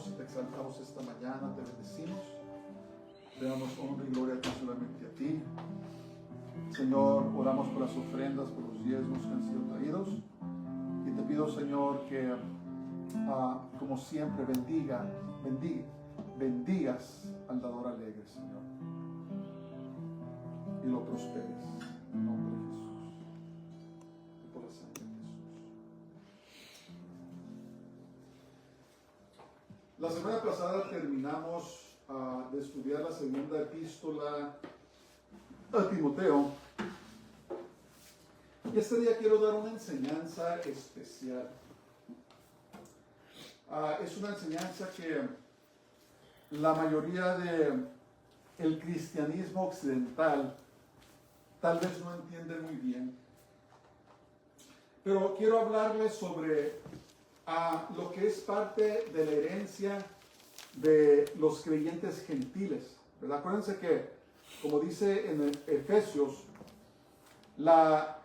y te exaltamos esta mañana, te bendecimos. Te damos honra y gloria a ti, solamente a ti. Señor, oramos por las ofrendas, por los diezmos que han sido traídos. Y te pido, Señor, que como siempre bendigas al dador alegre, Señor. Y lo prosperes. En nombre de Jesús. Y por la sangre de Jesús. La semana pasada terminamos de estudiar la segunda epístola a Timoteo. Y este día quiero dar una enseñanza especial. Es una enseñanza que la mayoría del cristianismo occidental tal vez no entiende muy bien. Pero quiero hablarles sobre lo que es parte de la herencia de los creyentes gentiles, ¿verdad? Acuérdense que, como dice en Efesios, la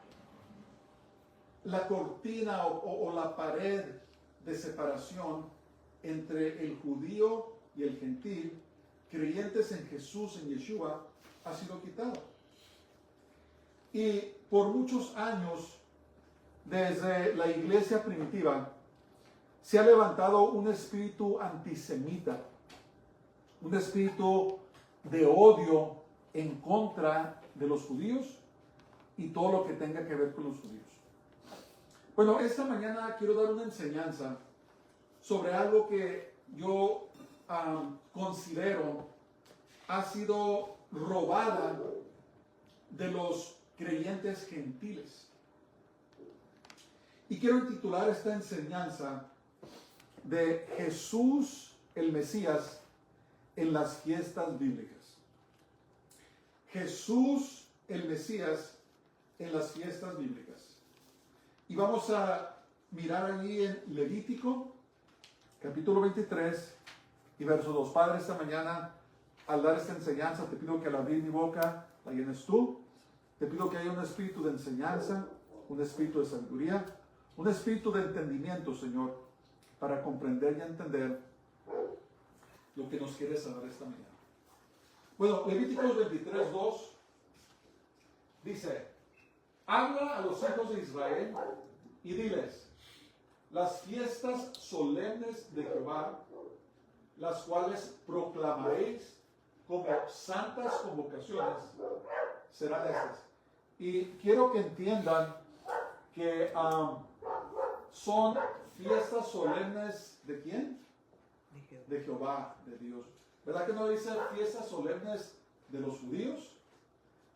cortina o la pared de separación entre el judío y el gentil, creyentes en Jesús, en Yeshua, ha sido quitado. Y por muchos años, desde la iglesia primitiva, se ha levantado un espíritu antisemita, un espíritu de odio en contra de los judíos y todo lo que tenga que ver con los judíos. Bueno, esta mañana quiero dar una enseñanza sobre algo que yo considero ha sido robada de los creyentes gentiles. Y quiero titular esta enseñanza de Jesús el Mesías en las fiestas bíblicas. Jesús el Mesías en las fiestas bíblicas. Y vamos a mirar allí en Levítico, capítulo 23 y verso 2. Padre, esta mañana, al dar esta enseñanza, te pido que al abrir mi boca la llenes tú. Te pido que haya un espíritu de enseñanza, un espíritu de sabiduría, un espíritu de entendimiento, Señor, para comprender y entender lo que nos quieres saber esta mañana. Bueno, Levíticos 23, 2 dice: habla a los hijos de Israel y diles: las fiestas solemnes de Jehová, las cuales proclamaréis como santas convocaciones, serán estas. Y quiero que entiendan que son fiestas solemnes ¿de quién? De Jehová, de Dios. ¿Verdad que no dice fiestas solemnes de los judíos?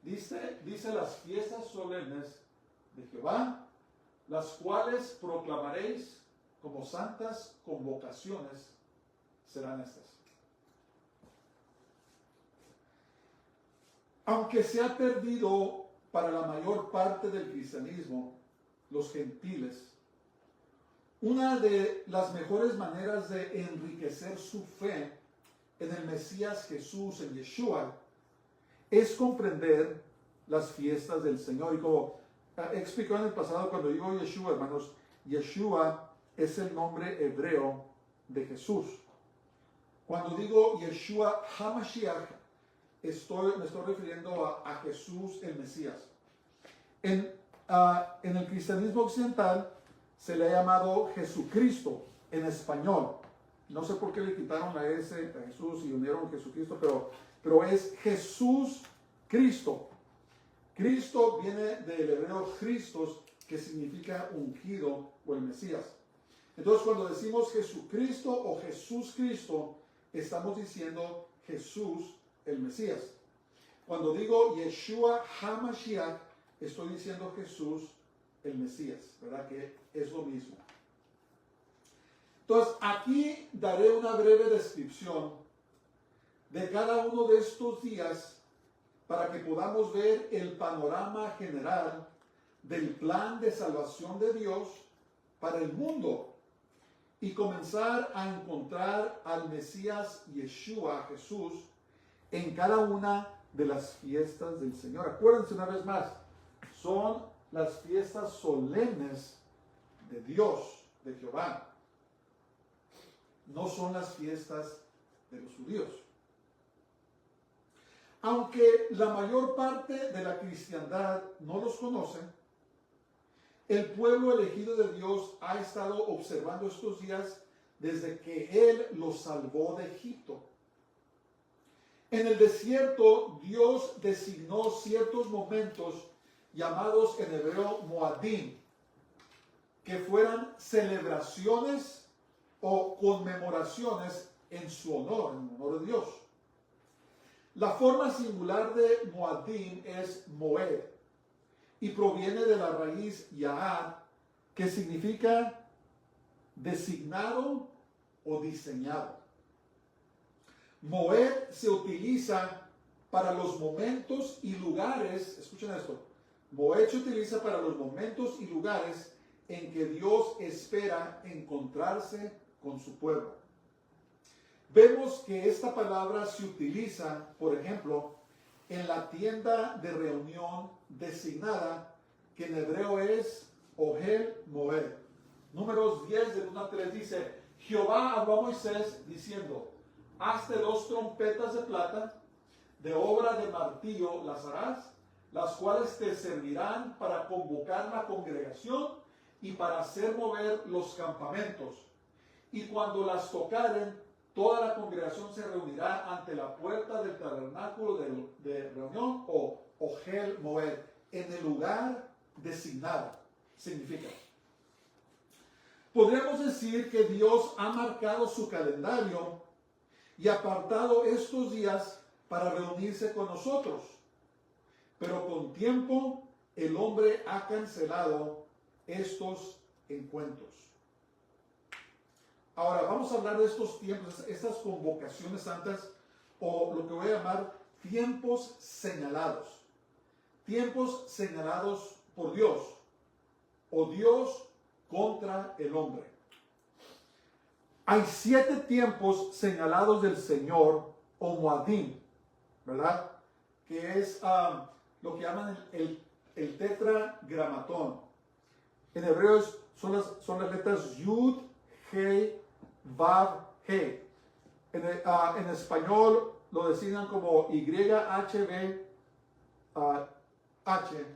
Dice las fiestas solemnes de Jehová, las cuales proclamaréis como santas convocaciones, serán estas. Aunque se ha perdido para la mayor parte del cristianismo, los gentiles, una de las mejores maneras de enriquecer su fe en el Mesías Jesús, en Yeshua, es comprender las fiestas del Señor. Y como he explicado en el pasado, cuando digo Yeshua, hermanos, Yeshua es el nombre hebreo de Jesús. Cuando digo Yeshua HaMashiach, me estoy refiriendo a Jesús el Mesías. En el cristianismo occidental se le ha llamado Jesucristo en español. No sé por qué le quitaron la S a Jesús y unieron Jesucristo, pero es Jesús Cristo. Cristo viene del hebreo Christos, que significa ungido o el Mesías. Entonces, cuando decimos Jesucristo o Jesús Cristo, estamos diciendo Jesús el Mesías. Cuando digo Yeshua HaMashiach, estoy diciendo Jesús el Mesías, ¿verdad? Que es lo mismo. Entonces, aquí daré una breve descripción de cada uno de estos días para que podamos ver el panorama general del plan de salvación de Dios para el mundo y comenzar a encontrar al Mesías Yeshua, Jesús, en cada una de las fiestas del Señor. Acuérdense una vez más, son las fiestas solemnes de Dios, de Jehová. no son las fiestas de los judíos. Aunque la mayor parte de la cristiandad no los conoce, el pueblo elegido de Dios ha estado observando estos días desde que Él los salvó de Egipto. En el desierto, Dios designó ciertos momentos llamados en hebreo Moadim, que fueran celebraciones o conmemoraciones en su honor, en honor de Dios. La forma singular de Moadim es Moed y proviene de la raíz Yaad, que significa designado o diseñado. Moed se utiliza para los momentos y lugares, escuchen esto, Moed se utiliza para los momentos y lugares en que Dios espera encontrarse con su pueblo. Vemos que esta palabra se utiliza, por ejemplo, en la tienda de reunión designada, que en hebreo es Ohel Moed. Números 10 del 1 al 3 dice, Jehová habló a Moisés diciendo, hazte 2 trompetas de plata, de obra de martillo las harás, las cuales te servirán para convocar la congregación y para hacer mover los campamentos. Y cuando las tocaren, toda la congregación se reunirá ante la puerta del tabernáculo de reunión o Ohel Moed, en el lugar designado. Significa, podríamos decir que Dios ha marcado su calendario y apartado estos días para reunirse con nosotros. Pero con tiempo el hombre ha cancelado estos encuentros. Ahora vamos a hablar de estos tiempos, estas convocaciones santas, o lo que voy a llamar tiempos señalados. Tiempos señalados por Dios, o Dios contra el hombre. Hay 7 tiempos señalados del Señor, o Moadim, ¿verdad? Que es lo que llaman el tetragramatón. En hebreo son las letras Yud, Hei, Vav, Hei. En español lo designan como YHV, H,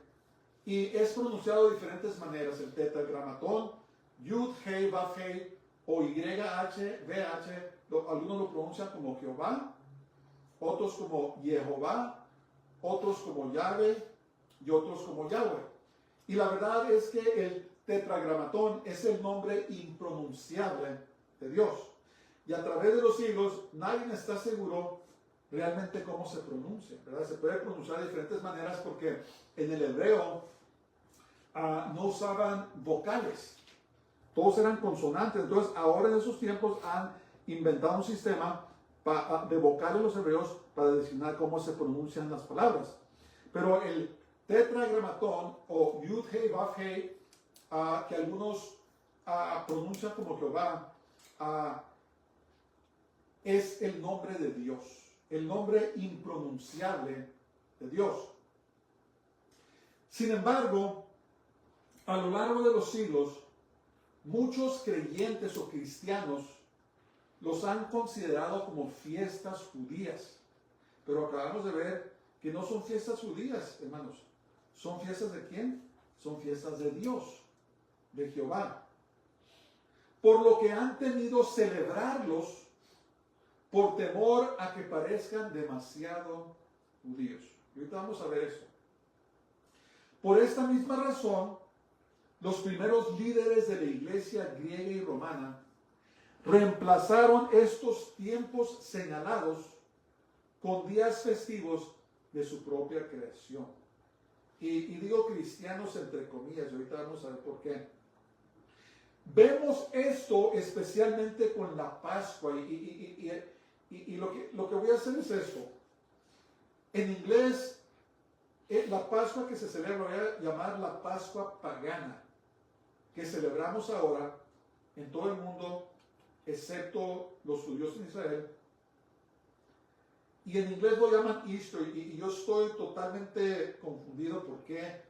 y es pronunciado de diferentes maneras el tetragramatón, Yud, Hei, Vav, Hei, o YHVH, algunos lo pronuncian como Jehová, otros como Jehová, otros como Yahweh y otros como Yahweh. Y la verdad es que el tetragramatón es el nombre impronunciable de Dios. Y a través de los siglos nadie está seguro realmente cómo se pronuncia, ¿verdad? Se puede pronunciar de diferentes maneras porque en el hebreo no usaban vocales. Todos eran consonantes. Entonces ahora en esos tiempos han inventado un sistema de vocales los hebreos para designar cómo se pronuncian las palabras. Pero el tetragramatón o Yud Hei Vav Hei, que algunos pronuncian como Jehová, es el nombre de Dios, el nombre impronunciable de Dios. Sin embargo, a lo largo de los siglos, muchos creyentes o cristianos los han considerado como fiestas judías. Pero acabamos de ver que no son fiestas judías, hermanos. ¿Son fiestas de quién? Son fiestas de Dios, de Jehová. Por lo que han temido celebrarlos por temor a que parezcan demasiado judíos. Y ahorita vamos a ver esto. Por esta misma razón, los primeros líderes de la iglesia griega y romana reemplazaron estos tiempos señalados con días festivos de su propia creación. Y digo cristianos entre comillas, y ahorita vamos a ver por qué. Vemos esto especialmente con la Pascua, y lo que voy a hacer es esto. En inglés, la Pascua que se celebra, voy a llamar la Pascua pagana, que celebramos ahora en todo el mundo, excepto los judíos en Israel. Y en inglés lo llaman Easter, y yo estoy totalmente confundido por qué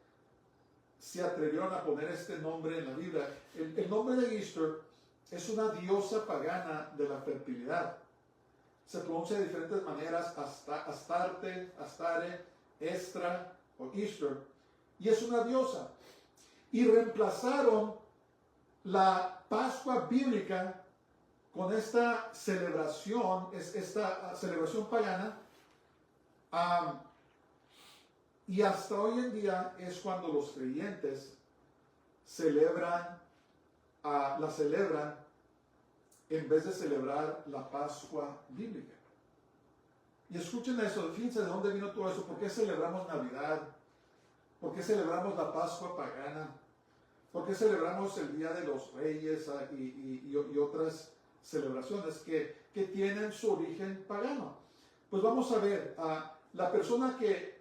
se atrevieron a poner este nombre en la Biblia. El nombre de Easter es una diosa pagana de la fertilidad. Se pronuncia de diferentes maneras: Astarte, Astare, Estra o Easter. Y es una diosa. Y reemplazaron la Pascua bíblica con esta celebración pagana. Y hasta hoy en día es cuando los creyentes la celebran en vez de celebrar la Pascua bíblica. Y escuchen eso, fíjense de dónde vino todo eso. ¿Por qué celebramos Navidad? ¿Por qué celebramos la Pascua pagana? ¿Por qué celebramos el Día de los Reyes y otras celebraciones que tienen su origen pagano? Pues vamos a ver, la persona que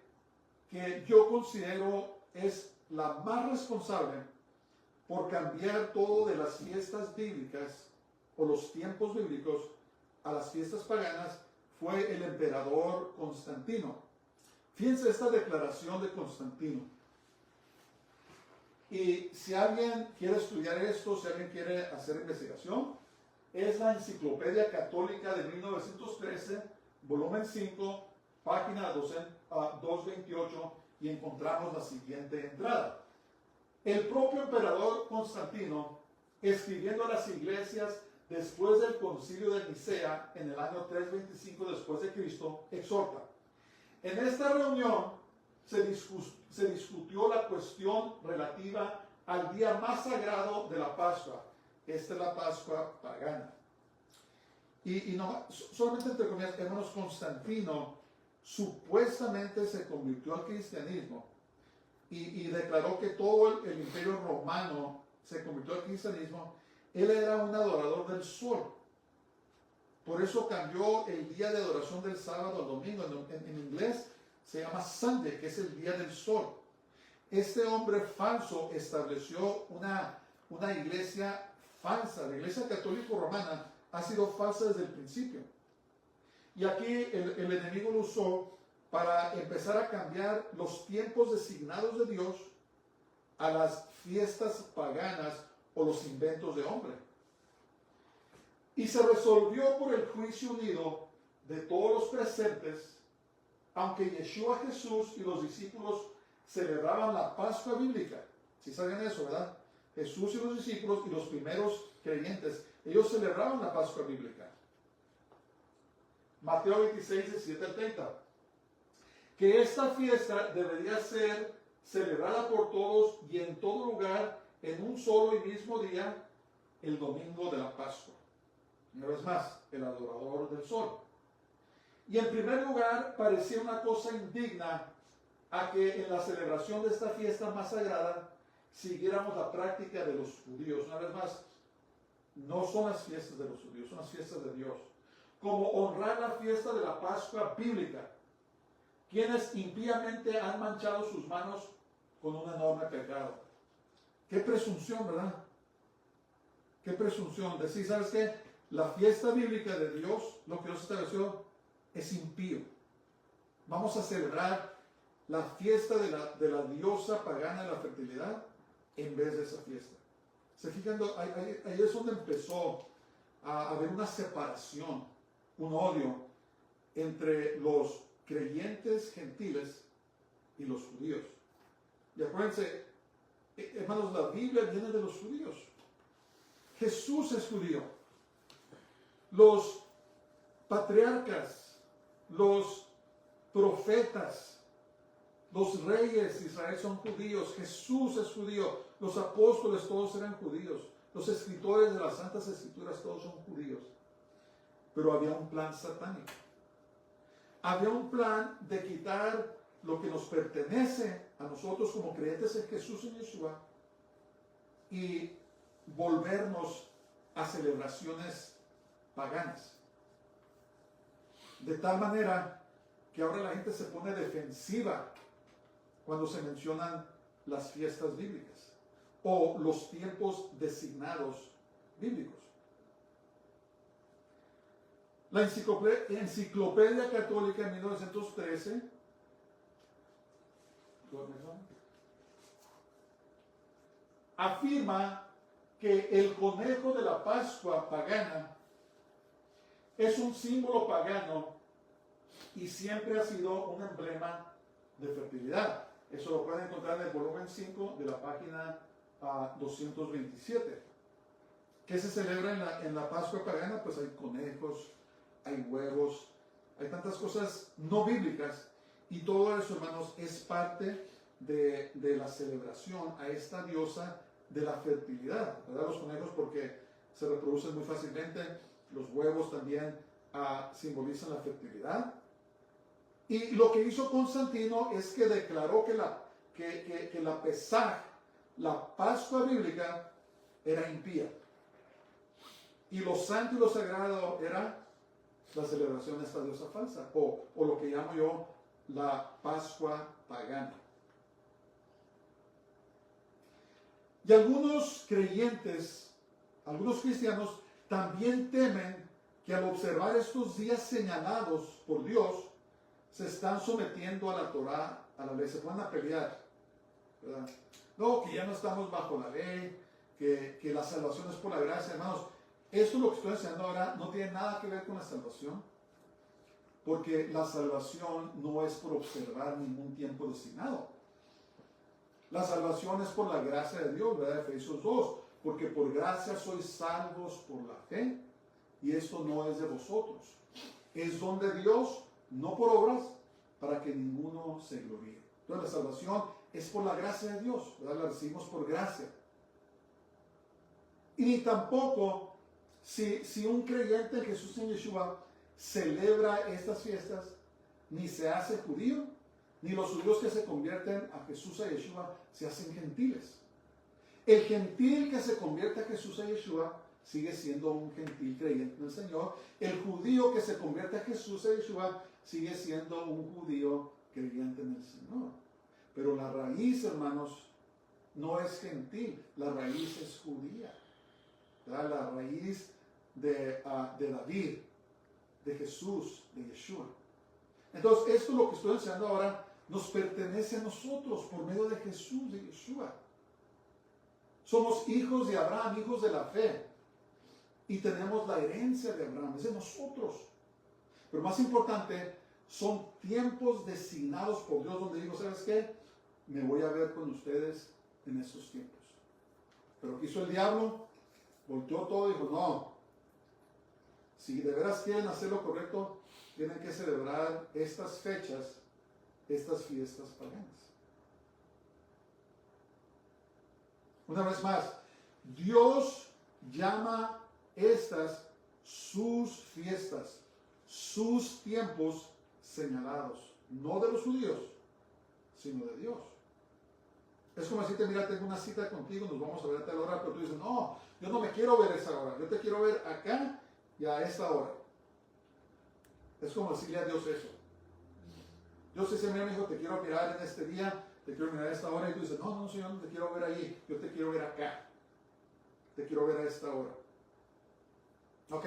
yo considero es la más responsable por cambiar todo de las fiestas bíblicas o los tiempos bíblicos a las fiestas paganas fue el emperador Constantino. Fíjense esta declaración de Constantino. Y si alguien quiere estudiar esto, si alguien quiere hacer investigación, es la Enciclopedia Católica de 1913, volumen 5, página 228, y encontramos la siguiente entrada. El propio emperador Constantino, escribiendo a las iglesias después del concilio de Nicea en el año 325 después de Cristo, exhorta: en esta reunión se discutió la cuestión relativa al día más sagrado de la Pascua. Esta es la Pascua pagana. Y no, solamente entre comillas, hermanos, Constantino supuestamente se convirtió al cristianismo y declaró que todo el imperio romano se convirtió al cristianismo. Él era un adorador del sol. Por eso cambió el día de adoración del sábado al domingo. En inglés se llama Sunday, que es el día del sol. Este hombre falso estableció una iglesia falsa. La iglesia católica romana ha sido falsa desde el principio. Y aquí el enemigo lo usó para empezar a cambiar los tiempos designados de Dios a las fiestas paganas o los inventos de hombre. Y se resolvió por el juicio unido de todos los presentes, aunque Yeshua Jesús y los discípulos celebraban la Pascua bíblica. ¿Sí saben eso, verdad? Jesús y los discípulos y los primeros creyentes, ellos celebraban la Pascua bíblica. Mateo 26, 17 al 30. Que esta fiesta debería ser celebrada por todos y en todo lugar en un solo y mismo día, el domingo de la Pascua. Una vez más, el adorador del sol. Y en primer lugar, parecía una cosa indigna a que en la celebración de esta fiesta más sagrada siguiéramos la práctica de los judíos. Una vez más, no son las fiestas de los judíos, son las fiestas de Dios. Como honrar la fiesta de la Pascua bíblica, quienes impíamente han manchado sus manos con un enorme pecado. Qué presunción, ¿verdad? Qué presunción. Decir, ¿sabes qué? La fiesta bíblica de Dios, lo que Dios estableció, es impío. Vamos a celebrar la fiesta de la diosa pagana de la fertilidad en vez de esa fiesta. Se fijan, ahí es donde empezó a haber una separación, un odio entre los creyentes gentiles y los judíos. Y acuérdense, hermanos, la Biblia viene de los judíos. Jesús es judío. Los patriarcas, los profetas, los reyes de Israel son judíos. Jesús es judío. Los apóstoles todos eran judíos. Los escritores de las Santas Escrituras todos son judíos. Pero había un plan satánico. Había un plan de quitar lo que nos pertenece a nosotros como creyentes en Jesús y Yeshua y volvernos a celebraciones paganas. De tal manera que ahora la gente se pone defensiva cuando se mencionan las fiestas bíblicas o los tiempos designados bíblicos. La Enciclopedia Católica en 1913 afirma que el conejo de la Pascua pagana es un símbolo pagano y siempre ha sido un emblema de fertilidad. Eso lo pueden encontrar en el volumen 5 de la página 227. ¿Qué se celebra en la Pascua pagana? Pues hay conejos, hay huevos, hay tantas cosas no bíblicas, y todo eso, hermanos, es parte de la celebración a esta diosa de la fertilidad, ¿verdad? Los conejos porque se reproducen muy fácilmente, los huevos también simbolizan la fertilidad. Y lo que hizo Constantino es que declaró que la Pesaj, la Pascua bíblica, era impía. Y lo santo y lo sagrado era la celebración de esta diosa falsa, o lo que llamo yo la Pascua pagana. Y algunos creyentes, algunos cristianos, también temen que al observar estos días señalados por Dios, se están sometiendo a la Torah, a la ley, se ponen a pelear, ¿verdad? No, que ya no estamos bajo la ley, que la salvación es por la gracia, hermanos. Esto lo que estoy enseñando ahora no tiene nada que ver con la salvación, porque la salvación no es por observar ningún tiempo designado. La salvación es por la gracia de Dios, ¿verdad? Efesios 2, porque por gracia sois salvos por la fe, y esto no es de vosotros. Es don de Dios, no por obras, para que ninguno se gloríe. Entonces la salvación es por la gracia de Dios, ¿verdad? La recibimos por gracia. Y ni tampoco, si un creyente en Jesús en Yeshua celebra estas fiestas, ni se hace judío, ni los judíos que se convierten a Jesús a Yeshua se hacen gentiles. El gentil que se convierte a Jesús a Yeshua sigue siendo un gentil creyente en el Señor. El judío que se convierte a Jesús a Yeshua sigue siendo un judío creyente en el Señor. Pero la raíz, hermanos, no es gentil, la raíz es judía. ¿Verdad? La raíz de David, de Jesús, de Yeshua. Entonces, esto lo que estoy enseñando ahora nos pertenece a nosotros por medio de Jesús, de Yeshua. Somos hijos de Abraham, hijos de la fe. Y tenemos la herencia de Abraham, es de nosotros. Pero más importante, son tiempos designados por Dios donde digo, ¿sabes qué? Me voy a ver con ustedes en estos tiempos. Pero ¿qué hizo el diablo? Volteó todo y dijo, no. Si de veras quieren hacer lo correcto, tienen que celebrar estas fechas, estas fiestas paganas. Una vez más, Dios llama estas sus fiestas, sus tiempos señalados, no de los judíos, sino de Dios. Es como decirte, mira, tengo una cita contigo, nos vamos a ver a tal hora, pero tú dices, no, yo no me quiero ver esa hora, yo te quiero ver acá y a esta hora. Es como decirle a Dios eso. Dios dice, mira, mi hijo, te quiero mirar en este día, te quiero mirar a esta hora, y tú dices, no, Señor, no te quiero ver ahí, yo te quiero ver acá, te quiero ver a esta hora. Ok,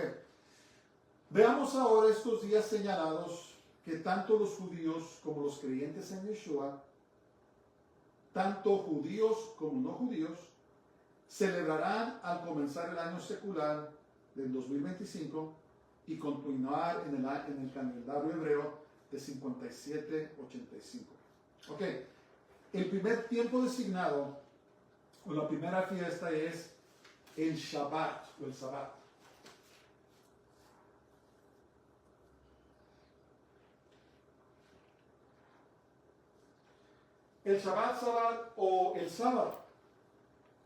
veamos ahora estos días señalados que tanto los judíos como los creyentes en Yeshua, tanto judíos como no judíos, celebrarán al comenzar el año secular del 2025 y continuar en el calendario hebreo de 5785. Ok, el primer tiempo designado, o la primera fiesta, es el Shabbat o el Sabbat. El Shabbat o el sábado,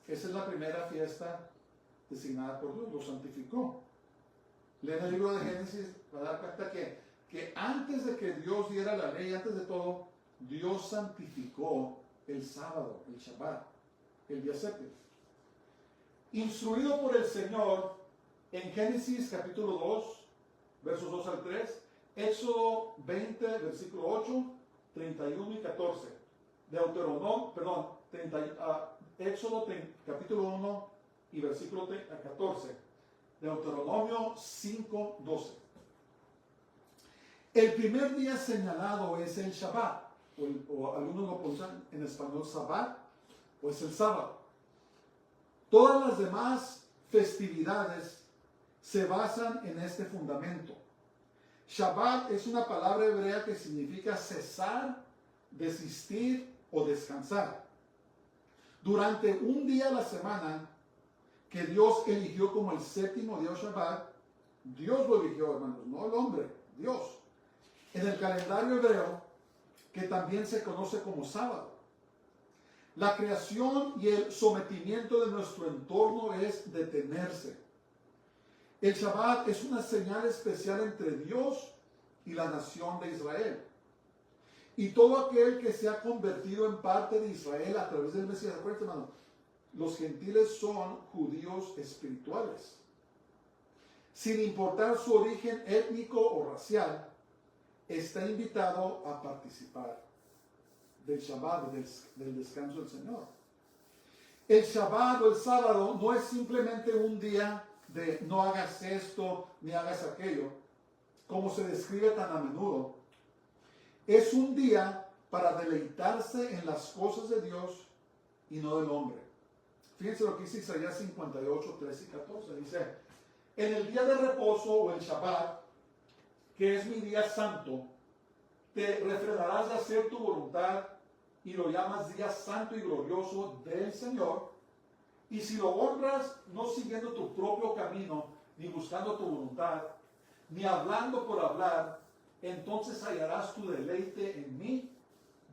esa es la primera fiesta designada por Dios, lo santificó. Leen el libro de Génesis para dar cuenta que antes de que Dios diera la ley, antes de todo, Dios santificó el sábado, el Shabbat, el día séptimo. Instruido por el Señor en Génesis capítulo 2, versos 2 al 3, Éxodo 20, versículo 8, 31 y 14. Éxodo capítulo 1 y versículo 14. Deuteronomio 5, 12. El primer día señalado es el Shabbat, o algunos lo ponen en español Sabbat, o es el sábado. Todas las demás festividades se basan en este fundamento. Shabbat es una palabra hebrea que significa cesar, desistir o descansar. Durante un día a la semana que Dios eligió como el séptimo día Shabbat, Dios lo eligió, hermanos, no el hombre, Dios. En el calendario hebreo, que también se conoce como sábado. La creación y el sometimiento de nuestro entorno es detenerse. El Shabbat es una señal especial entre Dios y la nación de Israel. Y todo aquel que se ha convertido en parte de Israel a través del Mesías, acuérdate, hermano, los gentiles son judíos espirituales. Sin importar su origen étnico o racial, está invitado a participar del Shabbat, del descanso del Señor. El Shabbat o el sábado no es simplemente un día de no hagas esto ni hagas aquello, como se describe tan a menudo. Es un día para deleitarse en las cosas de Dios y no del hombre. Fíjense lo que dice Isaías 58, 13 y 14. Dice, en el día de reposo o el Shabbat, que es mi día santo, te refrenarás de hacer tu voluntad y lo llamas día santo y glorioso del Señor. Y si lo honras, no siguiendo tu propio camino, ni buscando tu voluntad, ni hablando por hablar, entonces hallarás tu deleite en mí.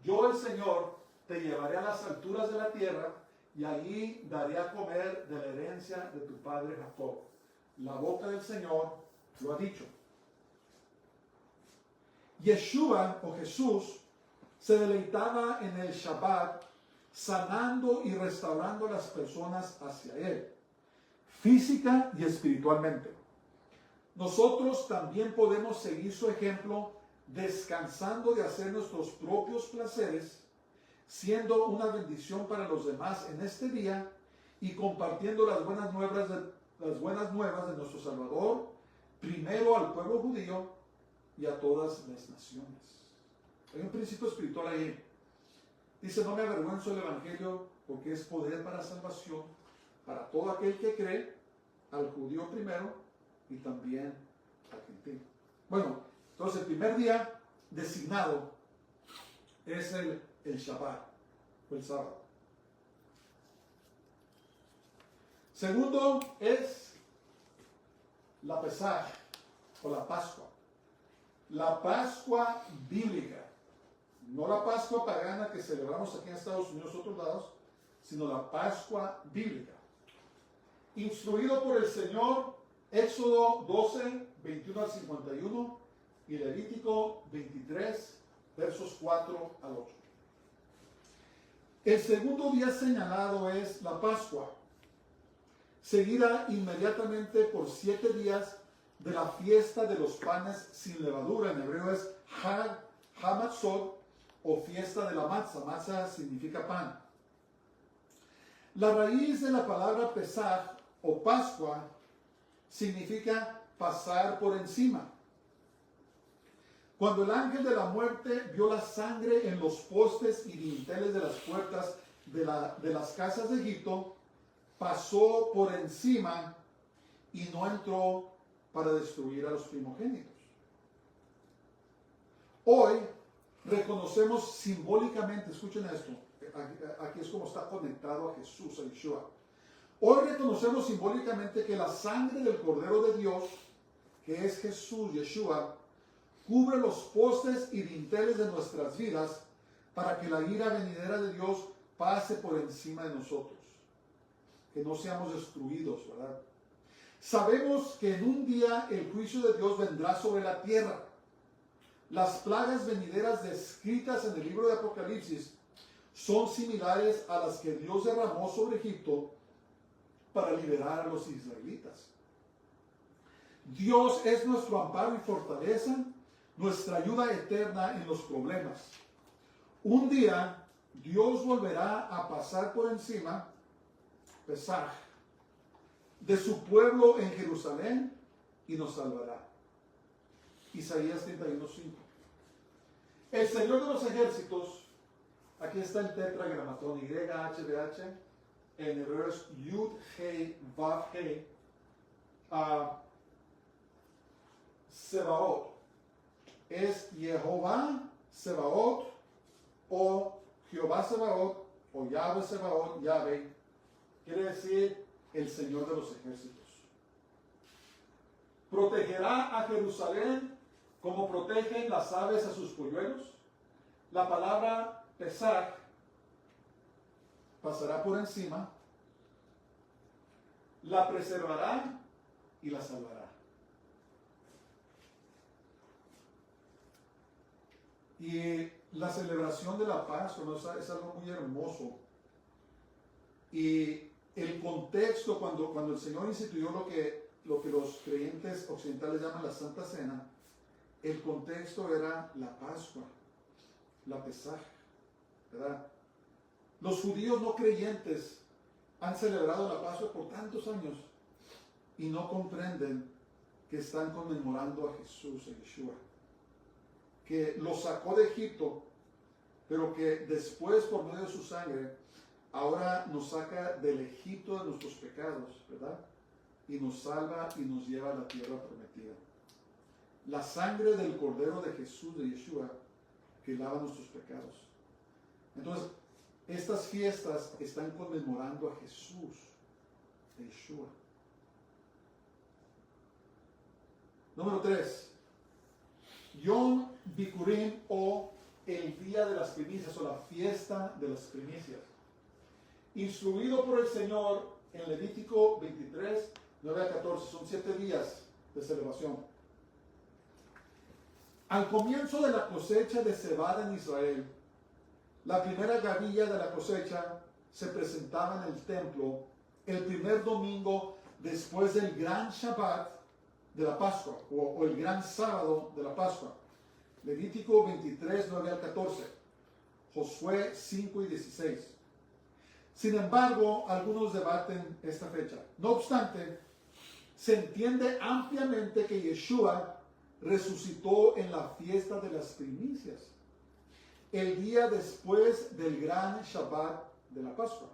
Yo, el Señor, te llevaré a las alturas de la tierra, y allí daré a comer de la herencia de tu padre Jacob. La boca del Señor lo ha dicho. Yeshua, o Jesús, se deleitaba en el Shabbat, sanando y restaurando a las personas hacia Él, física y espiritualmente. Nosotros también podemos seguir su ejemplo, descansando de hacer nuestros propios placeres, siendo una bendición para los demás en este día y compartiendo las buenas nuevas de nuestro Salvador, primero al pueblo judío y a todas las naciones. Hay un principio espiritual ahí. Dice, no me avergüenzo del Evangelio porque es poder para salvación para todo aquel que cree, al judío primero y también al gentil. Bueno, entonces el primer día designado es el Shabbat o el sábado. Segundo es la Pesaj o la Pascua. La Pascua bíblica. No la Pascua pagana que celebramos aquí en Estados Unidos y otros lados, sino la Pascua bíblica. Instruido por el Señor, Éxodo 12, 21 al 51 y Levítico 23, versos 4 al 8. El segundo día señalado es la Pascua, seguida inmediatamente por 7 días de la fiesta de los panes sin levadura. En hebreo es Hag Hamatzot, o fiesta de la matzah. Matzah significa pan. La raíz de la palabra Pesaj o Pascua significa pasar por encima. Cuando el ángel de la muerte vio la sangre en los postes y dinteles de las puertas de las casas de Egipto, pasó por encima y no entró para destruir a los primogénitos. Hoy reconocemos simbólicamente, escuchen esto, aquí es como está conectado a Jesús, a Yeshua. Hoy reconocemos simbólicamente que la sangre del Cordero de Dios, que es Jesús, Yeshua, cubre los postes y dinteles de nuestras vidas para que la ira venidera de Dios pase por encima de nosotros. Que no seamos destruidos, ¿verdad? Sabemos que en un día el juicio de Dios vendrá sobre la tierra. Las plagas venideras descritas en el libro de Apocalipsis son similares a las que Dios derramó sobre Egipto para liberar a los israelitas. Dios es nuestro amparo y fortaleza, nuestra ayuda eterna en los problemas. Un día Dios volverá a pasar por encima, Pesaj, de su pueblo en Jerusalén y nos salvará. Isaías 31:5. El Señor de los ejércitos, aquí está el tetragramatón YHWH, en hebreo es Yud Hei Vav Hei, Sebaot. Es Jehová Sebaot o Jehová Sebaot o Yahweh Sebaot, Yahweh. Quiere decir el Señor de los ejércitos. Protegerá a Jerusalén como protegen las aves a sus polluelos. La palabra Pesach pasará por encima, la preservará y la salvará. Y la celebración de la Pascua, ¿no? Es algo muy hermoso. Y el contexto, cuando el Señor instituyó lo que los creyentes occidentales llaman la Santa Cena, el contexto era la Pascua, la Pesaj, ¿verdad? Los judíos no creyentes han celebrado la Pascua por tantos años y no comprenden que están conmemorando a Jesús, a Yeshua, que los sacó de Egipto, pero que después, por medio de su sangre, ahora nos saca del Egipto de nuestros pecados, ¿verdad? Y nos salva y nos lleva a la tierra prometida. La sangre del Cordero de Jesús, de Yeshua, que lava nuestros pecados. Entonces, estas fiestas están conmemorando a Jesús, de Yeshua. Número 3. Yom Bikurim, o el día de las primicias, o la fiesta de las primicias. Instruido por el Señor en Levítico 23, 9 a 14, son 7 días de celebración. Al comienzo de la cosecha de cebada en Israel, la primera gavilla de la cosecha se presentaba en el templo el primer domingo después del gran Shabbat de la Pascua, o el gran sábado de la Pascua. Levítico 23, 9 al 14, Josué 5 y 16. Sin embargo, algunos debaten esta fecha. No obstante, se entiende ampliamente que Yeshua resucitó en la fiesta de las primicias, el día después del gran Shabbat de la Pascua.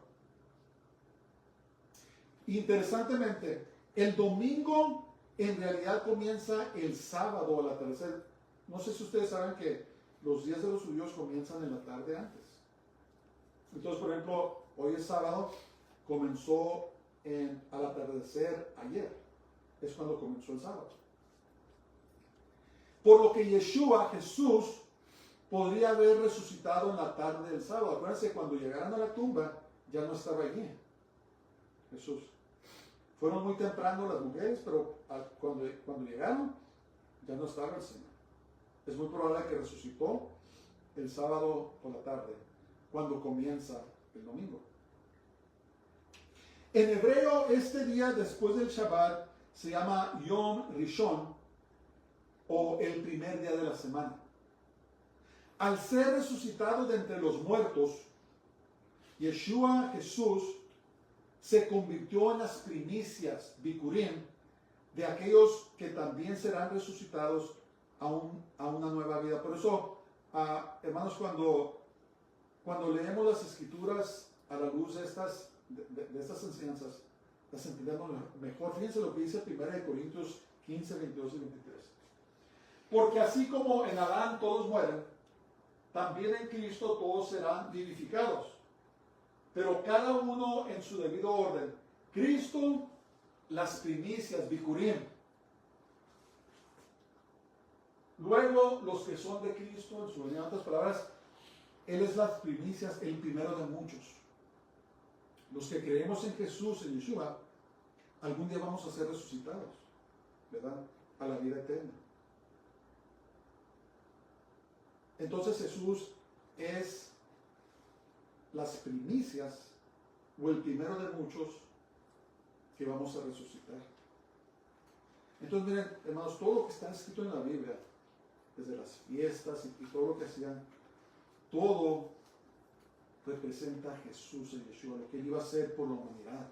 Interesantemente, el domingo en realidad comienza el sábado al atardecer. No sé si ustedes saben que los días de los judíos comienzan en la tarde antes. Entonces, por ejemplo, hoy es sábado, comenzó al atardecer ayer. Es cuando comenzó el sábado. Por lo que Yeshua, Jesús, podría haber resucitado en la tarde del sábado. Acuérdense, cuando llegaron a la tumba, ya no estaba allí Jesús. Fueron muy temprano las mujeres, pero cuando llegaron, ya no estaba el Señor. Es muy probable que resucitó el sábado por la tarde, cuando comienza el domingo. En hebreo, este día después del Shabbat se llama Yom Rishon, o el primer día de la semana. Al ser resucitado de entre los muertos, Yeshua, Jesús, se convirtió en las primicias, Bikurim, de aquellos que también serán resucitados a una nueva vida. Por eso, hermanos, cuando leemos las Escrituras a la luz de estas enseñanzas, las entendemos mejor. Fíjense lo que dice 1 Corintios 15, 22 y 23. Porque así como en Adán todos mueren, también en Cristo todos serán vivificados, pero cada uno en su debido orden. Cristo, las primicias, Bikurim. Luego, los que son de Cristo, en su venida, en otras palabras, Él es las primicias, el primero de muchos. Los que creemos en Jesús, en Yeshua, algún día vamos a ser resucitados, ¿verdad? A la vida eterna. Entonces Jesús es las primicias, o el primero de muchos que vamos a resucitar. Entonces miren, hermanos, todo lo que está escrito en la Biblia, desde las fiestas y todo lo que hacían, todo representa a Jesús en Yeshua, lo que Él iba a hacer por la humanidad.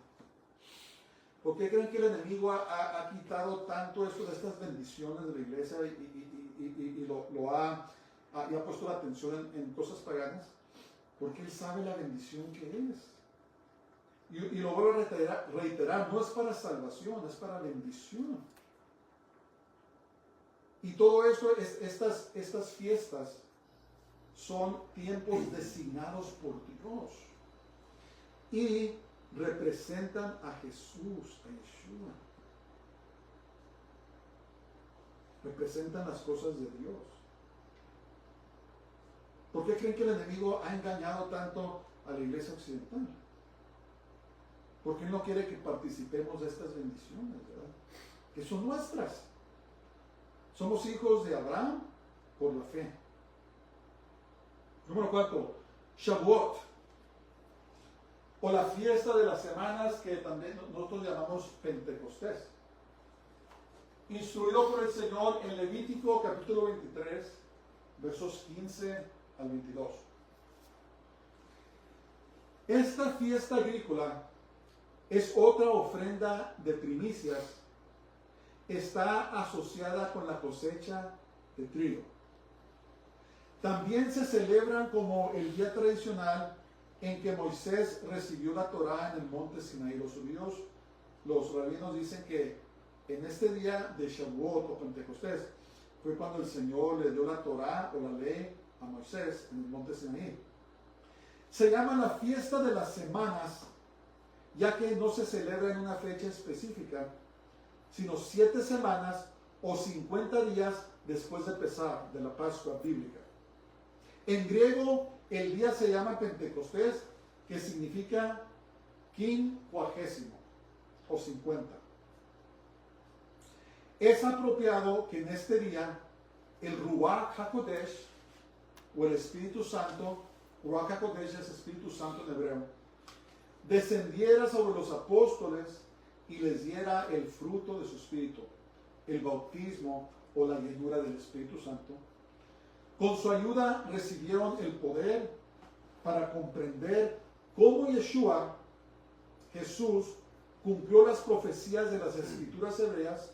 ¿Por qué creen que el enemigo ha quitado tanto esto de estas bendiciones de la iglesia y ha puesto la atención en cosas paganas? Porque Él sabe la bendición que es. Y lo vuelvo a reiterar, no es para salvación, es para bendición. Y todo esto, estas fiestas son tiempos designados por Dios y representan a Jesús, a Yeshua. Representan las cosas de Dios. ¿Por qué creen que el enemigo ha engañado tanto a la iglesia occidental? Porque él no quiere que participemos de estas bendiciones, ¿verdad? Que son nuestras. Somos hijos de Abraham por la fe. Número 4, Shavuot, o la fiesta de las semanas, que también nosotros llamamos Pentecostés. Instruido por el Señor en Levítico capítulo 23, versos 15 al 22. Esta fiesta agrícola es otra ofrenda de primicias. Está asociada con la cosecha de trigo. También se celebran como el día tradicional en que Moisés recibió la Torá en el monte Sinaí. Los rabinos dicen que en este día de Shavuot o Pentecostés fue cuando el Señor le dio la Torá o la ley a Moisés en el monte Sinaí. Se llama la fiesta de las semanas, ya que no se celebra en una fecha específica, sino 7 semanas o 50 días después de Pesaj, de la Pascua bíblica. En griego, el día se llama Pentecostés, que significa quincuagésimo o 50. Es apropiado que en este día el Ruach HaKodesh, o el Espíritu Santo, Ruach HaKodesh es Espíritu Santo en hebreo, descendiera sobre los apóstoles y les diera el fruto de su espíritu, el bautismo o la llenura del Espíritu Santo. Con su ayuda recibieron el poder para comprender cómo Yeshua, Jesús, cumplió las profecías de las escrituras hebreas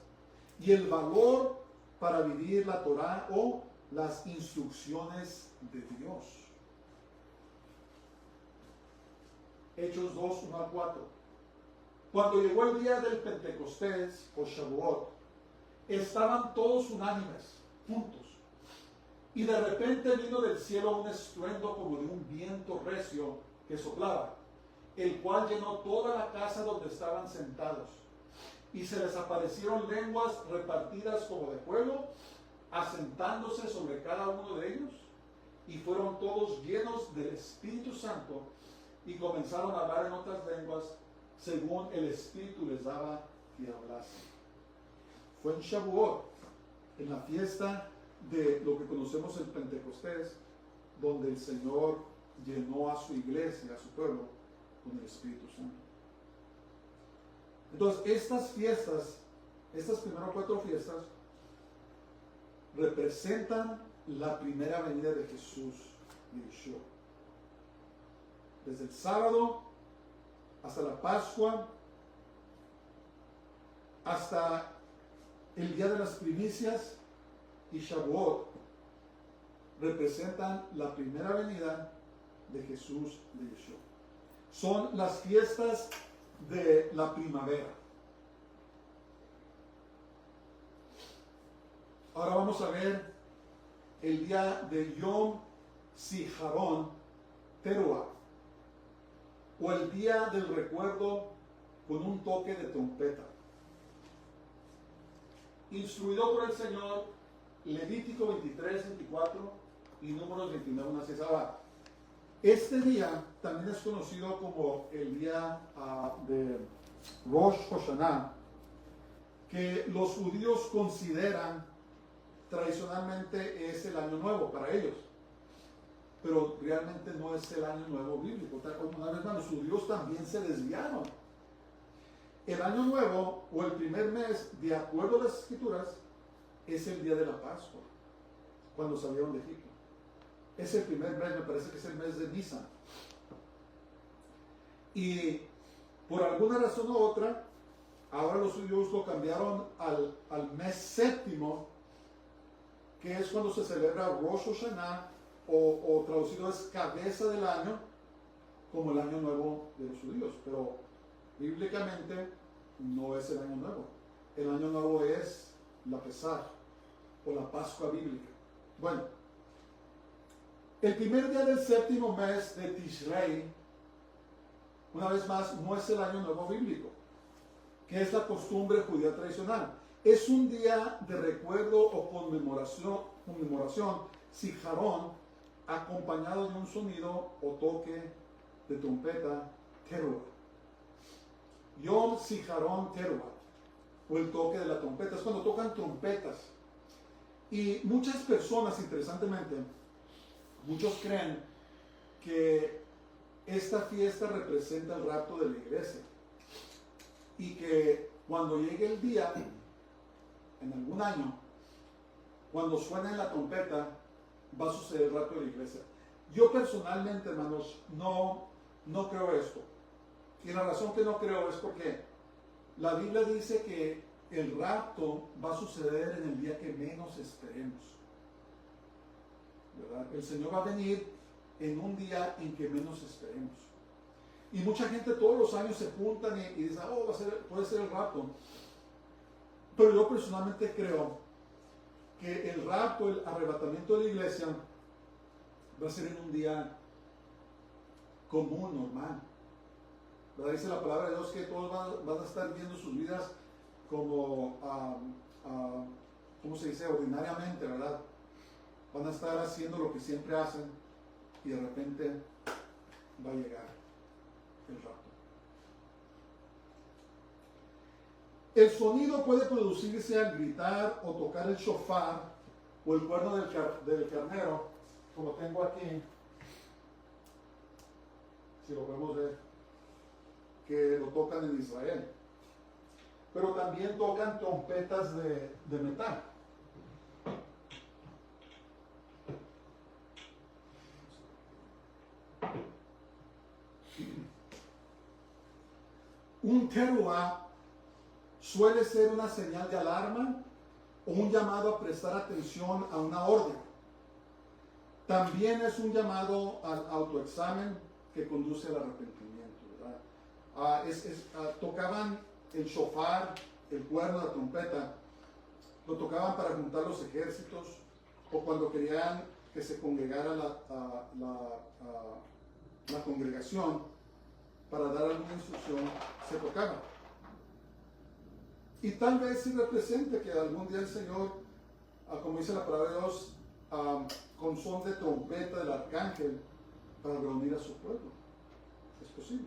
y el valor para vivir la Torá o las instrucciones de Dios. Hechos 2, 1 a 4. Cuando llegó el día del Pentecostés o Shavuot, estaban todos unánimes, juntos. Y de repente vino del cielo un estruendo como de un viento recio que soplaba, el cual llenó toda la casa donde estaban sentados. Y se les aparecieron lenguas repartidas como de fuego, asentándose sobre cada uno de ellos, y fueron todos llenos del Espíritu Santo, y comenzaron a hablar en otras lenguas, según el Espíritu les daba que hablasen. Fue en Shavuot, en la fiesta de lo que conocemos el Pentecostés, donde el Señor llenó a su iglesia, a su pueblo, con el Espíritu Santo. Entonces, estas fiestas, estas primeras 4 fiestas, representan la primera venida de Jesús, de Yeshua. Desde el sábado hasta la Pascua, hasta el día de las primicias y Shavuot, representan la primera venida de Jesús, de Yeshua. Son las fiestas de la primavera. Ahora vamos a ver el día de Yom Ziharon Teruah, o el día del recuerdo con un toque de trompeta. Instruido por el Señor, Levítico 23, 24 y Números 29, 1 6. Ahora, este día también es conocido como el día de Rosh Hashanah, que los judíos consideran tradicionalmente es el año nuevo para ellos, pero realmente no es el año nuevo bíblico. Una vez más, los judíos también se desviaron. El año nuevo o el primer mes, de acuerdo a las escrituras, es el día de la Pascua, cuando salieron de Egipto. Es el primer mes, me parece que es el mes de Nisan. Y por alguna razón u otra, ahora los judíos lo cambiaron al mes séptimo, que es cuando se celebra Rosh Hashanah, o traducido es cabeza del año, como el año nuevo de los judíos, pero bíblicamente no es el año nuevo. El año nuevo es la Pesaj o la Pascua bíblica. Bueno, el primer día del séptimo mes de Tishrei, una vez más, no es el año nuevo bíblico, que es la costumbre judía tradicional. Es un día de recuerdo o conmemoración, sijarón, acompañado de un sonido o toque de trompeta, teruah. Yom Sijarón Teruah, o el toque de la trompeta, es cuando tocan trompetas. Y muchas personas, interesantemente, muchos creen que esta fiesta representa el rapto de la iglesia y que cuando llegue el día, en algún año, cuando suene la trompeta, va a suceder el rapto de la iglesia. Yo personalmente, hermanos, no creo esto. Y la razón que no creo es porque la Biblia dice que el rapto va a suceder en el día que menos esperemos, ¿verdad? El Señor va a venir en un día en que menos esperemos. Y mucha gente todos los años se juntan y dicen, oh, puede ser el rapto. Pero yo personalmente creo que el rapto, el arrebatamiento de la iglesia, va a ser en un día común, normal. ¿Verdad? Dice la palabra de Dios que todos van a estar viendo sus vidas como, ¿cómo se dice? Ordinariamente, ¿verdad? Van a estar haciendo lo que siempre hacen y de repente va a llegar el rapto. El sonido puede producirse al gritar o tocar el shofar o el cuerno del carnero, como tengo aquí, si lo podemos ver, que lo tocan en Israel. Pero también tocan trompetas de metal. Un teruah suele ser una señal de alarma o un llamado a prestar atención a una orden. También es un llamado al autoexamen que conduce al arrepentimiento, ¿verdad? Tocaban el shofar, el cuerno, la trompeta, lo tocaban para juntar los ejércitos o cuando querían que se congregara la congregación para dar alguna instrucción, se tocaba. Y tal vez sí represente que algún día el Señor, como dice la palabra de Dios, con son de trompeta del arcángel, para reunir a su pueblo. Es posible.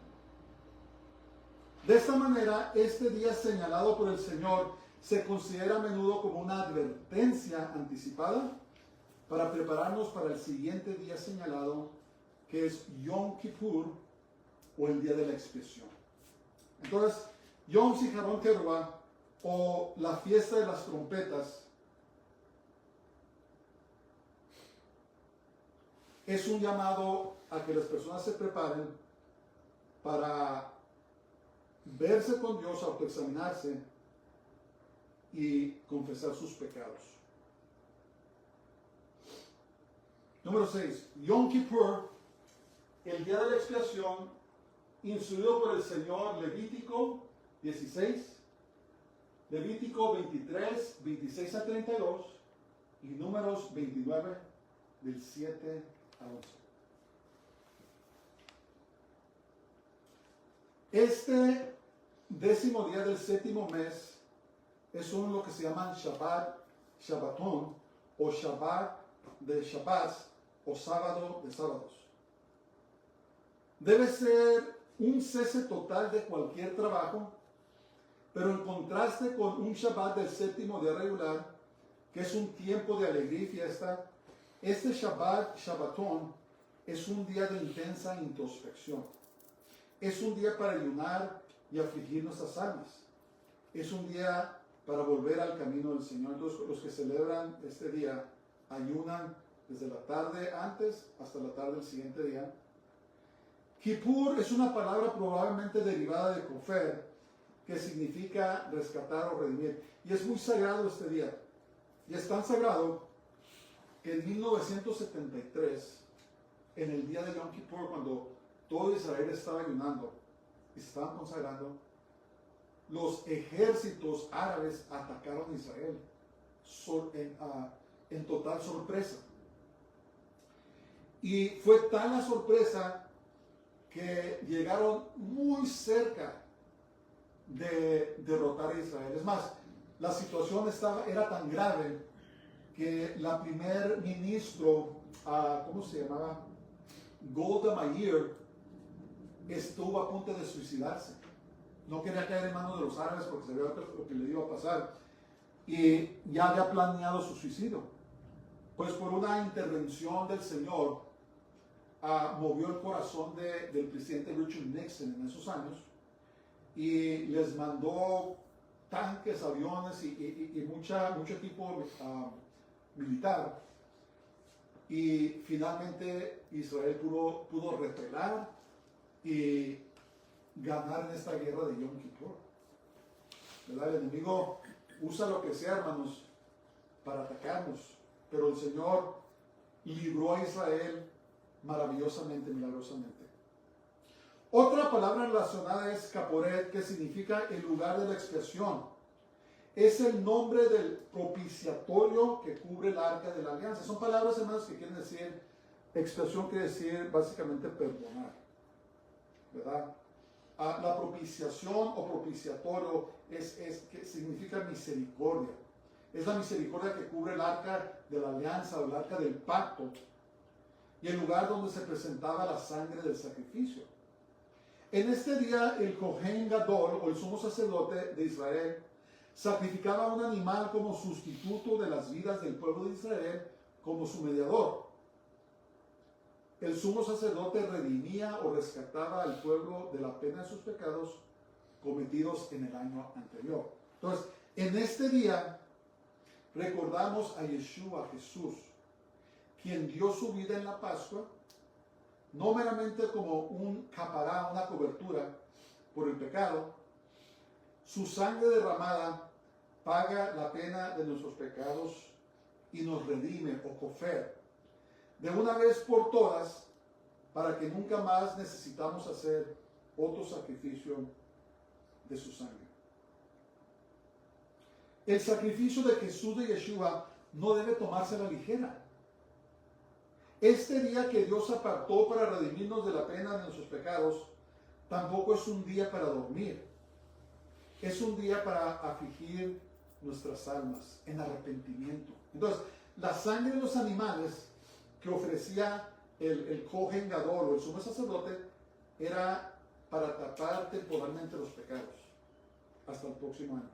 De esta manera, este día señalado por el Señor se considera a menudo como una advertencia anticipada para prepararnos para el siguiente día señalado, que es Yom Kippur, o el día de la expiación. Entonces, Yom Sijarón Teruah, o la fiesta de las trompetas, es un llamado a que las personas se preparen para verse con Dios, autoexaminarse y confesar sus pecados. Número 6. Yom Kippur, el día de la expiación, instruido por el Señor, Levítico 16, Levítico 23, 26 a 32 y Números 29, del 7 a 11. Este 10º día del séptimo mes es lo que se llaman Shabbatón, o Shabbat de Shabbats, o sábado de sábados. Debe ser un cese total de cualquier trabajo, pero en contraste con un Shabbat del séptimo día regular, que es un tiempo de alegría y fiesta, este Shabbatón, es un día de intensa introspección. Es un día para ayunar y afligir nuestras almas. Es un día para volver al camino del Señor. Entonces, los que celebran este día ayunan desde la tarde antes hasta la tarde del siguiente día. Kippur es una palabra probablemente derivada de Kofer, que significa rescatar o redimir. Y es muy sagrado este día. Y es tan sagrado que en 1973, en el día de Yom Kippur, cuando todo Israel estaba ayunando y se estaban consagrando, los ejércitos árabes atacaron a Israel en total sorpresa. Y fue tan la sorpresa que llegaron muy cerca de derrotar a Israel. Es más, la situación era tan grave que la primer ministro, ¿cómo se llamaba? Golda Meir, estuvo a punto de suicidarse. No quería caer en manos de los árabes porque sabía lo que le iba a pasar. Y ya había planeado su suicidio. Pues por una intervención del Señor, movió el corazón del presidente Richard Nixon en esos años y les mandó tanques, aviones y mucho equipo militar. Y finalmente Israel pudo repelar y ganar en esta guerra de Yom Kippur. ¿Verdad? El enemigo usa lo que sea, hermanos, para atacarnos, pero el Señor libró a Israel maravillosamente, milagrosamente. Otra palabra relacionada es Caporet, que significa el lugar de la expiación. Es el nombre del propiciatorio que cubre el arca de la alianza. Son palabras, hermanos, que quieren decir, expiación quiere decir básicamente perdonar, ¿verdad? La propiciación o propiciatorio que significa misericordia. Es la misericordia que cubre el arca de la alianza o el arca del pacto y el lugar donde se presentaba la sangre del sacrificio. En este día el Kohen Gadol o el sumo sacerdote de Israel sacrificaba un animal como sustituto de las vidas del pueblo de Israel como su mediador. El sumo sacerdote redimía o rescataba al pueblo de la pena de sus pecados cometidos en el año anterior. Entonces, en este día recordamos a Yeshua, a Jesús, quien dio su vida en la Pascua, no meramente como un capará, una cobertura por el pecado. Su sangre derramada paga la pena de nuestros pecados y nos redime, o cofer, de una vez por todas, para que nunca más necesitamos hacer otro sacrificio de su sangre. El sacrificio de Jesús de Yeshua no debe tomarse a la ligera. Este día que Dios apartó para redimirnos de la pena de nuestros pecados, tampoco es un día para dormir. Es un día para afligir nuestras almas en arrepentimiento. Entonces, la sangre de los animales que ofrecía el Kohen Gadol o el sumo sacerdote era para tapar temporalmente los pecados hasta el próximo año.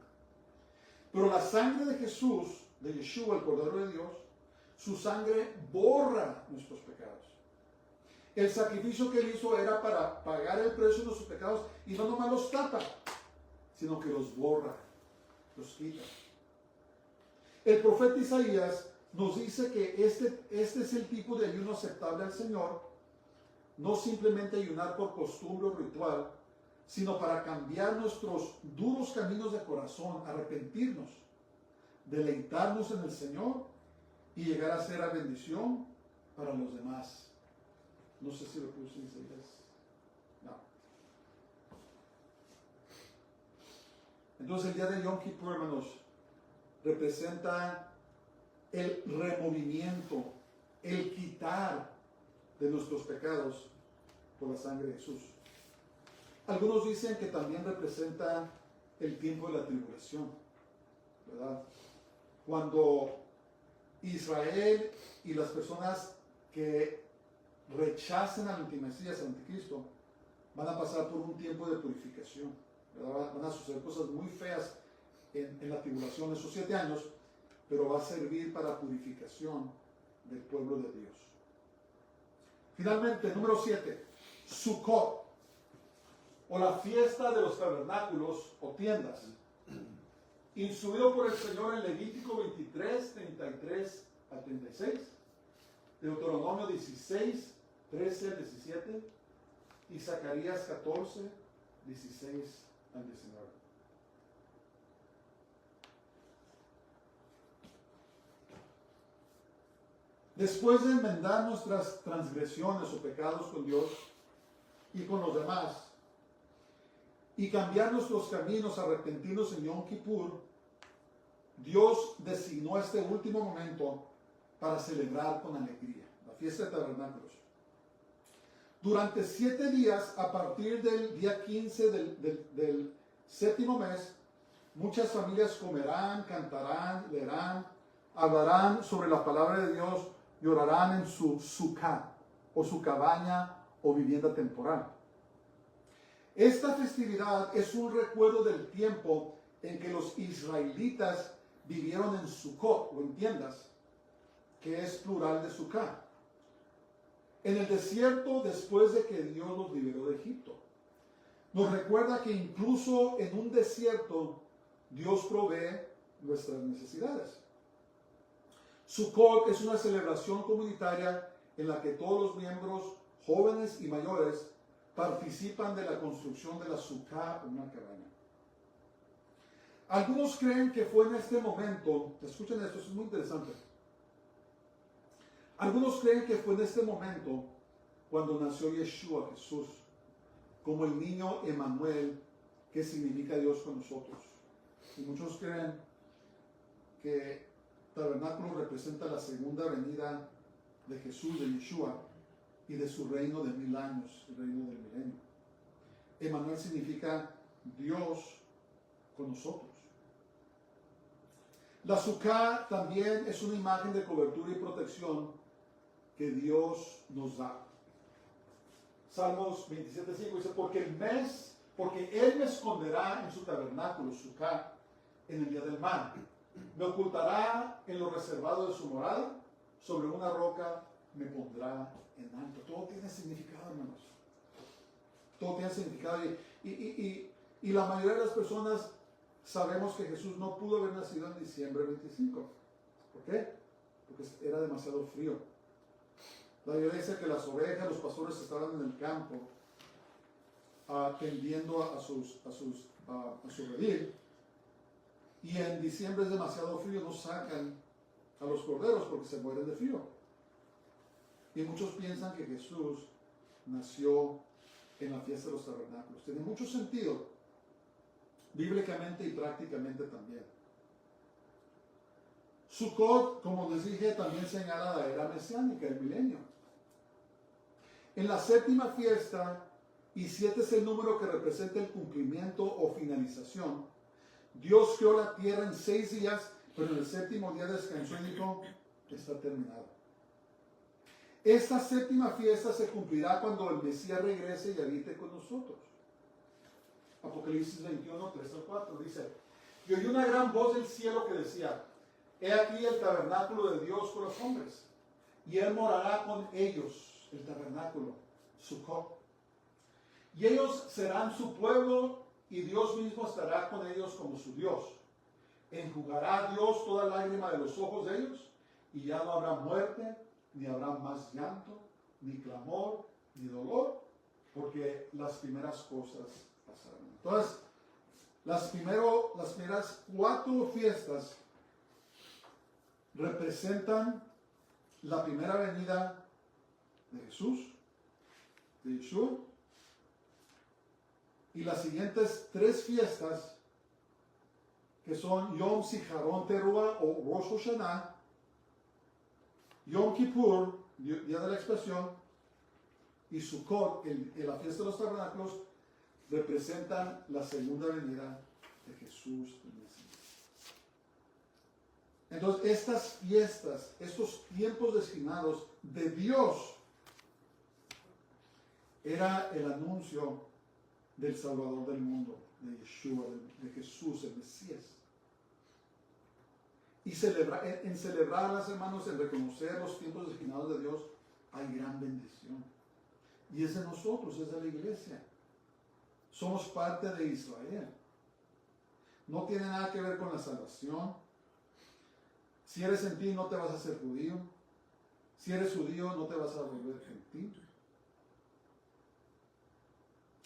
Pero la sangre de Jesús, de Yeshua, el Cordero de Dios, su sangre borra nuestros pecados. El sacrificio que él hizo era para pagar el precio de nuestros pecados y no nomás los tapa, sino que los borra, los quita. El profeta Isaías nos dice que este es el tipo de ayuno aceptable al Señor, no simplemente ayunar por costumbre o ritual, sino para cambiar nuestros duros caminos de corazón, arrepentirnos, deleitarnos en el Señor y llegar a ser la bendición para los demás. No sé si lo puse en Isaías. No. Entonces el día de Yom Kippur, hermanos, representa el removimiento, el quitar de nuestros pecados por la sangre de Jesús. Algunos dicen que también representa el tiempo de la tribulación, ¿verdad? Cuando Israel y las personas que rechacen al antimesías, al anticristo, van a pasar por un tiempo de purificación, ¿verdad? Van a suceder cosas muy feas en la tribulación, esos 7 años, pero va a servir para purificación del pueblo de Dios. Finalmente, número 7, Sukkot, o la fiesta de los tabernáculos o tiendas, instruido por el Señor en Levítico 23, 33 al 36, Deuteronomio 16, 13 al 17 y Zacarías 14, 16 al 19. Después de enmendar nuestras transgresiones o pecados con Dios, y con los demás, y cambiar nuestros caminos, arrepentirnos en Yom Kippur, Dios designó este último momento para celebrar con alegría, la fiesta de tabernáculos. Durante 7 días, a partir del día 15 del séptimo mes, muchas familias comerán, cantarán, leerán, hablarán sobre la palabra de Dios y orarán en su sukkah, o su cabaña o vivienda temporal. Esta festividad es un recuerdo del tiempo en que los israelitas vivieron en Sukkot, o en tiendas, que es plural de sukkah, en el desierto después de que Dios los liberó de Egipto. Nos recuerda que incluso en un desierto Dios provee nuestras necesidades. Sukkot es una celebración comunitaria en la que todos los miembros, jóvenes y mayores, participan de la construcción de la sukkah, una cabaña. Algunos creen que fue en este momento, escuchen esto, es muy interesante. Algunos creen que fue en este momento cuando nació Yeshua, Jesús, como el niño Emanuel, que significa Dios con nosotros. Y muchos creen que tabernáculo representa la segunda venida de Jesús, de Yeshua, y de su reino de 1000 años, el reino del milenio. Emanuel significa Dios con nosotros. La sukkah también es una imagen de cobertura y protección que Dios nos da. Salmos 27:5 dice, porque Él me esconderá en su tabernáculo, sukkah, en el día del mal. Me ocultará en lo reservado de su morada, sobre una roca me pondrá en alto. Todo tiene significado, hermanos. Todo tiene significado. Y la mayoría de las personas sabemos que Jesús no pudo haber nacido en diciembre 25. ¿Por qué? Porque era demasiado frío. La Biblia dice que las ovejas, los pastores estaban en el campo atendiendo a su redil. Y en diciembre es demasiado frío, no sacan a los corderos porque se mueren de frío. Y muchos piensan que Jesús nació en la fiesta de los tabernáculos. Tiene mucho sentido, bíblicamente y prácticamente también. Sukkot, como les dije, también señala la era mesiánica, el milenio. En la séptima fiesta, y 7 es el número que representa el cumplimiento o finalización, Dios creó la tierra en 6 días, pero en el séptimo día descansó y dijo, está terminado. Esta séptima fiesta se cumplirá cuando el Mesías regrese y habite con nosotros. Apocalipsis 21, 3-4 dice, y oí una gran voz del cielo que decía, he aquí el tabernáculo de Dios con los hombres, y Él morará con ellos, el tabernáculo, Sukkot. Y ellos serán su pueblo, y Dios mismo estará con ellos como su Dios. Enjugará Dios toda lágrima de los ojos de ellos, y ya no habrá muerte, ni habrá más llanto, ni clamor, ni dolor, porque las primeras cosas pasaron. Entonces, las primeras 4 fiestas representan la primera venida de Jesús, de Yeshua, y las siguientes 3 fiestas, que son Yom Zicharon Teruah o Rosh Hashanah, Yom Kippur, día de la expiación, y Sukkot, la fiesta de los tabernáculos, representan la segunda venida de Jesús el Mesías. Entonces, estas fiestas, estos tiempos designados de Dios, era el anuncio del Salvador del mundo, de Yeshua, de Jesús, el Mesías. Y en celebrarlas, hermanos, en reconocer los tiempos designados de Dios, hay gran bendición. Y es de nosotros, es de la iglesia. Somos parte de Israel. No tiene nada que ver con la salvación. Si eres gentil, no te vas a hacer judío. Si eres judío, no te vas a volver gentil.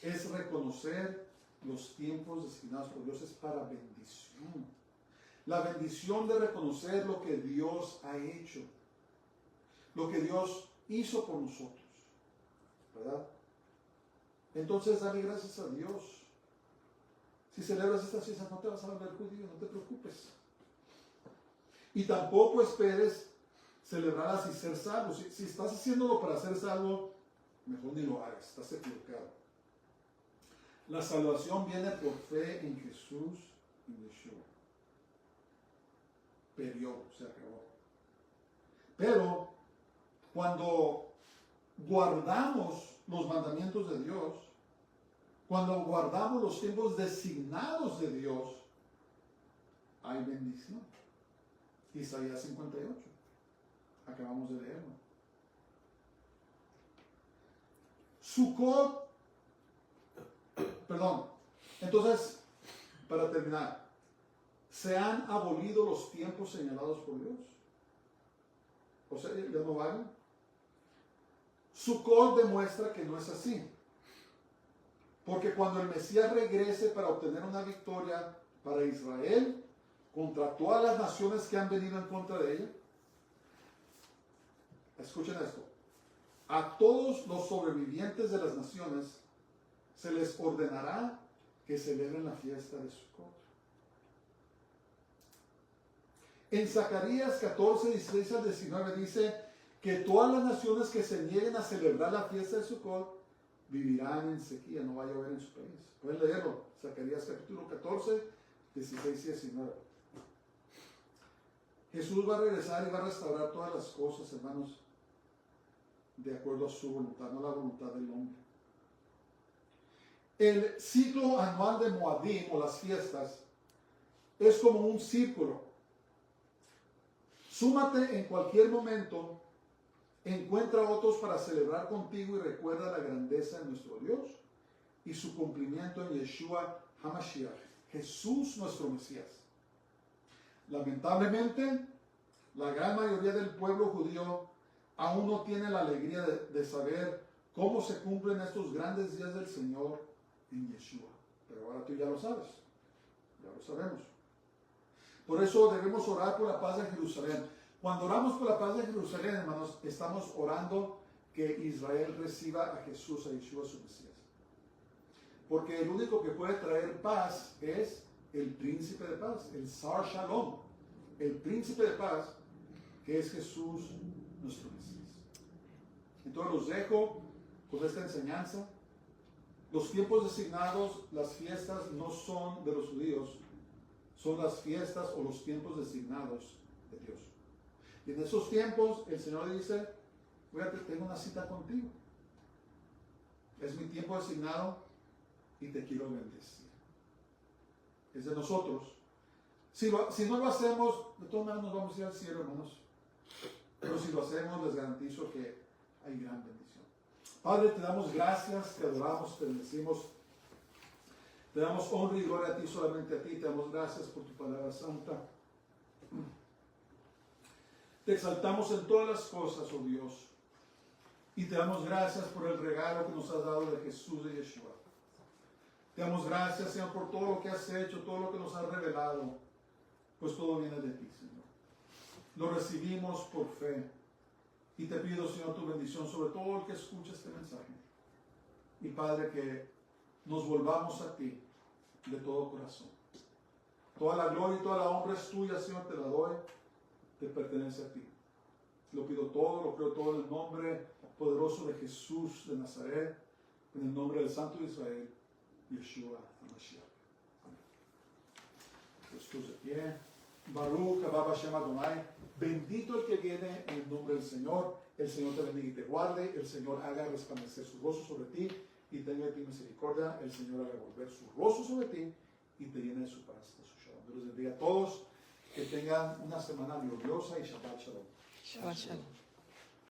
Es reconocer los tiempos designados por Dios, es para bendición. La bendición de reconocer lo que Dios ha hecho, lo que Dios hizo por nosotros, ¿verdad? entonces dale gracias a Dios. Si celebras estas fiestas no te vas a volver judío, no te preocupes. Y tampoco esperes celebrarlas y ser salvo. Si estás haciéndolo para ser salvo, mejor ni lo hagas, estás equivocado. La salvación viene por fe en Jesús y Yeshua. Periodo, se acabó. Pero cuando guardamos los mandamientos de Dios, cuando guardamos los tiempos designados de Dios, hay bendición. Isaías 58. Acabamos de leerlo. Sukkot, perdón. Entonces, para terminar, ¿se han abolido los tiempos señalados por Dios? O sea, ¿ya no valen? Sukkot demuestra que no es así. Porque cuando el Mesías regrese para obtener una victoria para Israel, contra todas las naciones que han venido en contra de ella, escuchen esto, a todos los sobrevivientes de las naciones se les ordenará que celebren la fiesta de Sukkot. En Zacarías 14, 16 al 19 dice que todas las naciones que se nieguen a celebrar la fiesta de Sukkot vivirán en sequía, no va a llover en su país. Pueden leerlo, Zacarías capítulo 14, 16 y 19. Jesús va a regresar y va a restaurar todas las cosas, hermanos, de acuerdo a su voluntad, no la voluntad del hombre. El ciclo anual de Moadim, o las fiestas, es como un círculo. Súmate en cualquier momento, encuentra otros para celebrar contigo y recuerda la grandeza de nuestro Dios y su cumplimiento en Yeshua HaMashiach, Jesús nuestro Mesías. Lamentablemente, la gran mayoría del pueblo judío aún no tiene la alegría de saber cómo se cumplen estos grandes días del Señor en Yeshua. Pero ahora tú ya lo sabes, ya lo sabemos. Por eso debemos orar por la paz de Jerusalén. Cuando oramos por la paz de Jerusalén, hermanos, estamos orando que Israel reciba a Jesús, a Yeshua, su Mesías. Porque el único que puede traer paz es el príncipe de paz, el Sar Shalom, el príncipe de paz, que es Jesús, nuestro Mesías. Entonces los dejo con esta enseñanza. Los tiempos designados, las fiestas no son de los judíos, son las fiestas o los tiempos designados de Dios. Y en esos tiempos el Señor dice, fíjate, tengo una cita contigo. Es mi tiempo designado y te quiero bendecir. Es de nosotros. Si no lo hacemos, de todas maneras nos vamos a ir al cielo, hermanos. Pero si lo hacemos, les garantizo que hay gran bendición. Padre, te damos gracias, te adoramos, te bendecimos. Te damos honra y gloria a ti, solamente a ti. Te damos gracias por tu palabra santa. Te exaltamos en todas las cosas, oh Dios. Y te damos gracias por el regalo que nos has dado de Jesús de Yeshua. Te damos gracias, Señor, por todo lo que has hecho, todo lo que nos has revelado. Pues todo viene de ti, Señor. Lo recibimos por fe. Y te pido, Señor, tu bendición sobre todo el que escucha este mensaje. Y Padre, que nos volvamos a ti de todo corazón. Toda la gloria y toda la honra es tuya, Señor, te la doy. Te pertenece a ti. Lo pido todo, lo creo todo en el nombre poderoso de Jesús de Nazaret, en el nombre del Santo de Israel, Yeshua HaMashiach. Amén. Estos de pie. Baruch Haba Hashem Adonai. Bendito el que viene en el nombre del Señor. El Señor te bendiga y te guarde. El Señor haga resplandecer su rostro sobre ti y tenga de ti misericordia. El Señor haga volver su rostro sobre ti y te llene de su paz, de su shalom. Dios les bendiga a todos. Que tengan una semana gloriosa y Shabbat Shalom. Shabbat Shalom.